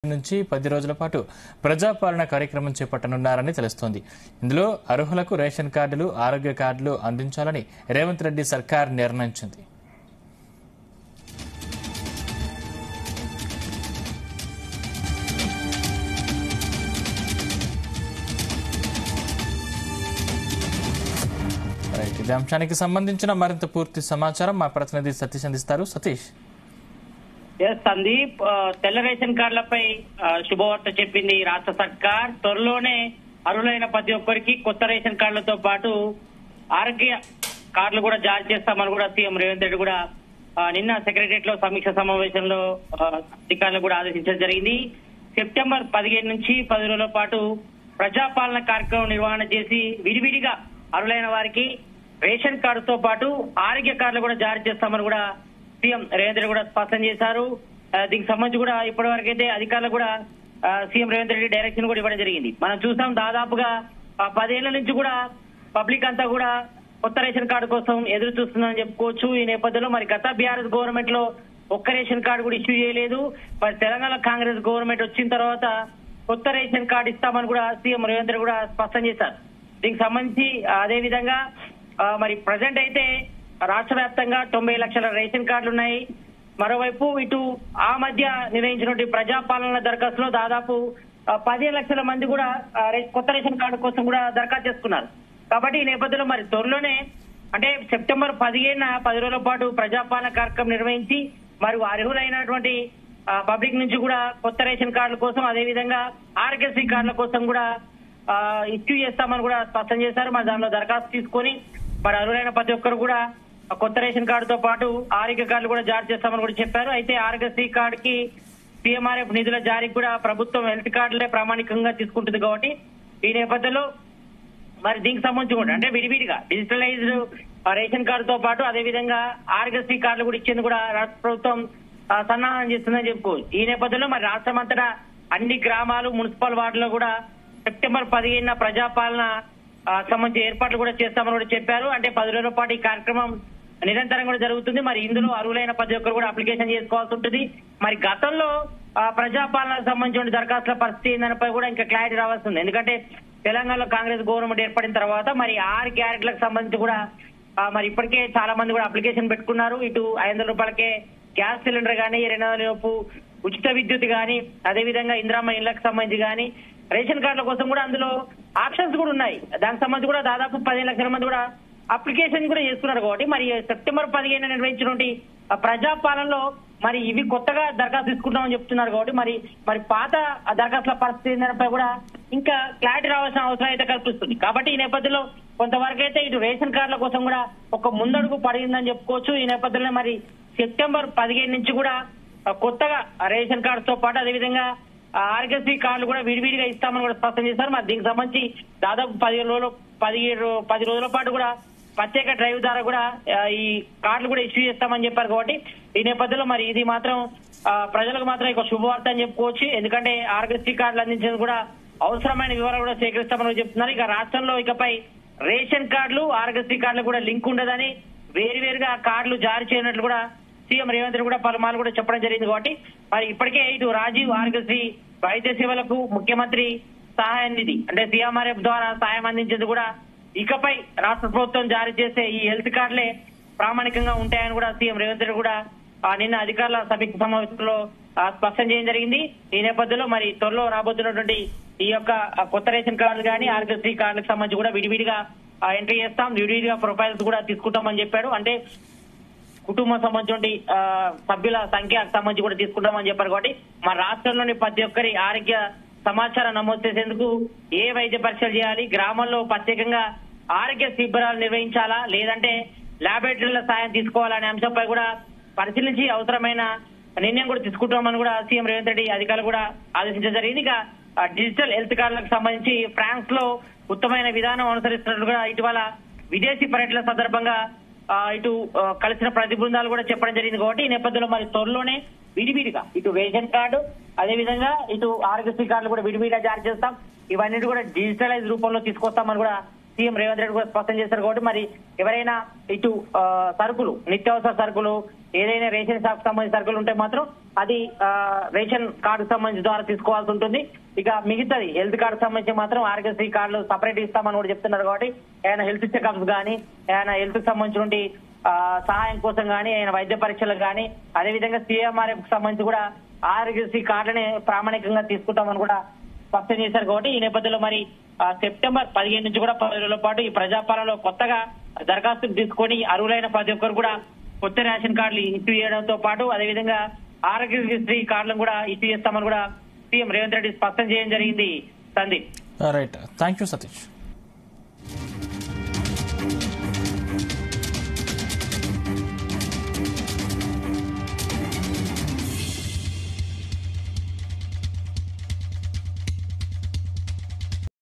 నుంచి 10 రోజుల పాటు ప్రజాపాలన కార్యక్రమం చేపట్టనున్నారని తెలుస్తోంది. ఇందులో అర్హులకు రేషన్ కార్డులు, ఆరోగ్య కార్డులు అందించాలని రేవంత్ రెడ్డి సర్కార్ నిర్ణయించింది. ఇదే అంశానికి సంబంధించిన మరింత పూర్తి సమాచారం మా ప్రతినిధి సతీష్ అందిస్తారు. సతీష్. సందీప్, తెల్ల రేషన్ కార్డులపై శుభవార్త చెప్పింది రాష్ట్ర సర్కార్. త్వరలోనే అర్హులైన ప్రతి ఒక్కరికి కొత్త రేషన్ కార్డులతో పాటు ఆరోగ్య కార్డులు కూడా జారీ చేస్తామని కూడా సీఎం రేవంత్ రెడ్డి కూడా నిన్న సెక్రటరియట్ లో సమీక్ష సమావేశంలో అధికారులు కూడా ఆదేశించడం జరిగింది. సెప్టెంబర్ 15 నుంచి 10 రోజుల పాటు ప్రజాపాలన కార్యక్రమం నిర్వహణ చేసి విడివిడిగా అర్హులైన వారికి రేషన్ కార్డుతో పాటు ఆరోగ్య కార్డులు కూడా జారీ చేస్తామని కూడా సీఎం రేవంత్ రెడ్డి కూడా స్పష్టం చేశారు. దీనికి సంబంధించి కూడా ఇప్పటి వరకు అయితే అధికారులు కూడా సీఎం రేవంత్ రెడ్డి డైరెక్షన్ కూడా ఇవ్వడం జరిగింది. మనం చూసాం దాదాపుగా 10 ఏళ్ల నుంచి కూడా పబ్లిక్ అంతా కూడా కొత్త రేషన్ కార్డు కోసం ఎదురు చూస్తుందని చెప్పుకోవచ్చు. ఈ నేపథ్యంలో మరి గత బీఆర్ఎస్ గవర్నమెంట్ లో ఒక్క రేషన్ కార్డు కూడా ఇష్యూ చేయలేదు. మరి తెలంగాణ కాంగ్రెస్ గవర్నమెంట్ వచ్చిన తర్వాత కొత్త రేషన్ కార్డు ఇస్తామని కూడా సీఎం రేవంత్ రెడ్డి కూడా స్పష్టం చేశారు. దీనికి సంబంధించి అదే విధంగా మరి ప్రజెంట్ అయితే రాష్ట్ర వ్యాప్తంగా 90 లక్షల రేషన్ కార్డులు ఉన్నాయి. మరోవైపు ఇటు ఆ మధ్య నిర్వహించినటువంటి ప్రజాపాలన దరఖాస్తులో దాదాపు 15 లక్షల మంది కూడా కొత్త రేషన్ కార్డు కోసం కూడా దరఖాస్తు చేసుకున్నారు. కాబట్టి ఈ నేపథ్యంలో మరి త్వరలోనే అంటే సెప్టెంబర్ 15న 10 రోజుల పాటు ప్రజాపాలన కార్యక్రమం నిర్వహించి మరి అర్హులైనటువంటి పబ్లిక్ నుంచి కూడా కొత్త రేషన్ కార్డుల కోసం అదేవిధంగా ఆరోగ్యశ్రీ కార్డుల కోసం కూడా ఇష్యూ చేస్తామని కూడా స్పష్టం చేశారు. మరి దానిలో దరఖాస్తు తీసుకొని మరి అర్హులైన ప్రతి ఒక్కరు కూడా కొత్త రేషన్ కార్డుతో పాటు ఆరోగ్య కార్డులు కూడా జారీ చేస్తామని కూడా చెప్పారు. అయితే ఆరోగ్యశ్రీ కార్డుకి సీఎంఆర్ఎఫ్ నిధుల జారీకి కూడా ప్రభుత్వం హెల్త్ కార్డులే ప్రామాణికంగా తీసుకుంటుంది. కాబట్టి ఈ నేపథ్యంలో మరి దీనికి సంబంధించి కూడా అంటే విడివిడిగా డిజిటలైజ్డ్ రేషన్ కార్డుతో పాటు అదేవిధంగా ఆరోగ్యశ్రీ కార్డులు కూడా ఇచ్చేందుకు కూడా రాష్ట్ర ప్రభుత్వం సన్నాహం చేస్తుందని చెప్పుకోవచ్చు. ఈ నేపథ్యంలో మరి రాష్ట్రం అంతటా అన్ని గ్రామాలు, మున్సిపల్ వార్డులో కూడా సెప్టెంబర్ 15న ప్రజాపాలన సంబంధించి ఏర్పాట్లు కూడా చేస్తామని కూడా చెప్పారు. అంటే 10 రోజుల పాటు ఈ కార్యక్రమం నిరంతరం కూడా జరుగుతుంది. మరి ఇందులో అర్హులైన ప్రతి ఒక్కరు కూడా అప్లికేషన్ చేసుకోవాల్సి ఉంటుంది. మరి గతంలో ప్రజాపాలనకు సంబంధించిన దరఖాస్తుల పరిస్థితి ఏందనిపై కూడా ఇంకా క్లారిటీ రావాల్సింది. ఎందుకంటే తెలంగాణలో కాంగ్రెస్ గవర్నమెంట్ ఏర్పడిన తర్వాత మరి 6 క్యారెట్లకు సంబంధించి కూడా మరి ఇప్పటికే చాలా మంది కూడా అప్లికేషన్ పెట్టుకున్నారు. ఇటు 500 రూపాయలకే గ్యాస్ సిలిండర్ కానీ, 200 లోపు ఉచిత విద్యుత్ కానీ, అదేవిధంగా ఇందిరమ్మ ఇళ్లకు సంబంధించి కానీ రేషన్ కార్డుల కోసం కూడా అందులో ఆప్షన్స్ కూడా ఉన్నాయి. దానికి సంబంధించి కూడా దాదాపు 15 లక్షల మంది కూడా అప్లికేషన్ కూడా చేసుకున్నారు. కాబట్టి మరి సెప్టెంబర్ 15న నిర్వహించినటువంటి ప్రజాపాలనలో మరి ఇవి కొత్తగా దరఖాస్తు తీసుకుంటామని చెప్తున్నారు. కాబట్టి మరి పాత దరఖాస్తుల పరిస్థితి ఏంటంటే కూడా ఇంకా క్లారిటీ రావాల్సిన అవసరం అయితే కల్పిస్తుంది. కాబట్టి ఈ నేపథ్యంలో కొంతవరకు అయితే ఇటు రేషన్ కార్డుల కోసం కూడా ఒక ముందడుగు పడిందని చెప్పుకోవచ్చు. ఈ నేపథ్యంలో మరి సెప్టెంబర్ 15 నుంచి కూడా కొత్తగా రేషన్ కార్డుతో పాటు అదేవిధంగా ఆరోగ్యశ్రీ కార్డులు కూడా విడివిడిగా ఇస్తామని కూడా స్పష్టం చేశారు. మరి దీనికి సంబంధించి దాదాపు 10 రోజుల పాటు కూడా ప్రత్యేక డ్రైవ్ ద్వారా కూడా ఈ కార్డులు కూడా ఇష్యూ చేస్తామని చెప్పారు. కాబట్టి ఈ నేపథ్యంలో మరి ఇది మాత్రం ప్రజలకు మాత్రం ఒక శుభవార్త అని చెప్పుకోవచ్చు. ఎందుకంటే ఆరోగ్యశ్రీ కార్డులు అందించేందుకు కూడా అవసరమైన వివరాలు కూడా సేకరిస్తామని చెప్తున్నారు. ఇక రాష్ట్రంలో ఇకపై రేషన్ కార్డులు, ఆరోగ్యశ్రీ కార్డులు కూడా లింక్ ఉండదని, వేరువేరుగా కార్డులు జారీ చేయనట్లు కూడా సీఎం రేవంత్ రెడ్డి కూడా పలుమార్లు కూడా చెప్పడం జరిగింది. కాబట్టి మరి ఇప్పటికే ఇటు రాజీవ్ ఆరోగ్యశ్రీ వైద్య సేవలకు ముఖ్యమంత్రి సహాయ నిధి అంటే సీఎంఆర్ఎఫ్ ద్వారా సాయం అందించేందుకు కూడా ఇకపై రాష్ట్ర ప్రభుత్వం జారీ చేసే ఈ హెల్త్ కార్డులే ప్రామాణికంగా ఉంటాయని కూడా సీఎం రేవంత్ రెడ్డి కూడా నిన్న అధికారుల సమీక్ష సమావేశంలో స్పష్టం చేయడం జరిగింది. ఈ నేపథ్యంలో మరి త్వరలో రాబోతున్నటువంటి ఈ యొక్క కొత్త రేషన్ కార్డులు కానీ ఆరోగ్యశ్రీ కార్డులకు సంబంధించి కూడా విడివిడిగా ఎంట్రీ చేస్తాం, విడివిడిగా ప్రొఫైల్స్ కూడా తీసుకుంటామని చెప్పారు. అంటే కుటుంబం సంబంధించి సభ్యుల సంఖ్యకు సంబంధించి కూడా తీసుకుంటామని చెప్పారు. కాబట్టి మన రాష్ట్రంలోని ప్రతి ఒక్కరి ఆరోగ్య సమాచారం నమోదు చేసేందుకు ఏ వైద్య పరీక్షలు చేయాలి, గ్రామంలో ప్రత్యేకంగా ఆరోగ్య శిబిరాలు నిర్వహించాలా లేదంటే ల్యాబొరేటరీల సాయం తీసుకోవాలనే అంశంపై కూడా పరిశీలించి అవసరమైన నిర్ణయం కూడా తీసుకుంటామని కూడా సీఎం రేవంత్ రెడ్డి అధికారులు కూడా ఆదేశించడం జరిగింది. ఇక డిజిటల్ హెల్త్ కార్డులకు సంబంధించి ఫ్రాన్స్ లో ఉత్తమమైన విధానం అనుసరిస్తున్నట్లు కూడా ఇటీవల విదేశీ పర్యటన సందర్భంగా ఇటు కలిసిన ప్రతి బృందాలు కూడా చెప్పడం జరిగింది. కాబట్టి ఈ నేపథ్యంలో మరి త్వరలోనే విడివిడిగా ఇటు రేషన్ కార్డు అదేవిధంగా ఇటు ఆరోగ్యశ్రీ కార్డులు కూడా విడివిడిగా జారీ చేస్తాం, ఇవన్నీ కూడా డిజిటలైజ్ రూపంలో తీసుకొస్తామని కూడా సీఎం రేవంత్ రెడ్డి కూడా స్పష్టం చేశారు. కాబట్టి మరి ఎవరైనా ఇటు సరుకులు, నిత్యావసర సరుకులు, ఏదైనా రేషన్ షాప్ సంబంధించిన సరుకులు ఉంటే మాత్రం అది రేషన్ కార్డు సంబంధించి ద్వారా తీసుకోవాల్సి ఉంటుంది. ఇక మిగతాది హెల్త్ కార్డు సంబంధించి మాత్రం ఆరోగ్యశ్రీ కార్డులు సపరేట్ ఇస్తామని కూడా చెప్తున్నారు. కాబట్టి ఏమైనా హెల్త్ చెకప్స్ కానీ ఏమైనా హెల్త్ సంబంధించి సహాయం కోసం కానీ ఆయన వైద్య పరీక్షలకు కానీ అదేవిధంగా సీఎంఆర్ఎఫ్ సంబంధించి కూడా ఆరోగ్యశ్రీ కార్డుని ప్రామాణికంగా తీసుకుంటామని కూడా స్పష్టం చేశారు. కాబట్టి ఈ నేపథ్యంలో మరి సెప్టెంబర్ 15 నుంచి కూడా 10 రోజుల పాటు ఈ ప్రజాపాలనలో కొత్తగా దరఖాస్తులు తీసుకొని అర్హులైన ప్రతి ఒక్కరు కూడా కొత్త రేషన్ కార్డులు ఇష్యూ చేయడంతో పాటు అదేవిధంగా ఆరోగ్యశ్రీ కార్డులను కూడా ఇష్యూ చేస్తామని కూడా సీఎం రేవంత్ రెడ్డి స్పష్టం చేయడం జరిగింది. Sandeep. Right, thank you Satish.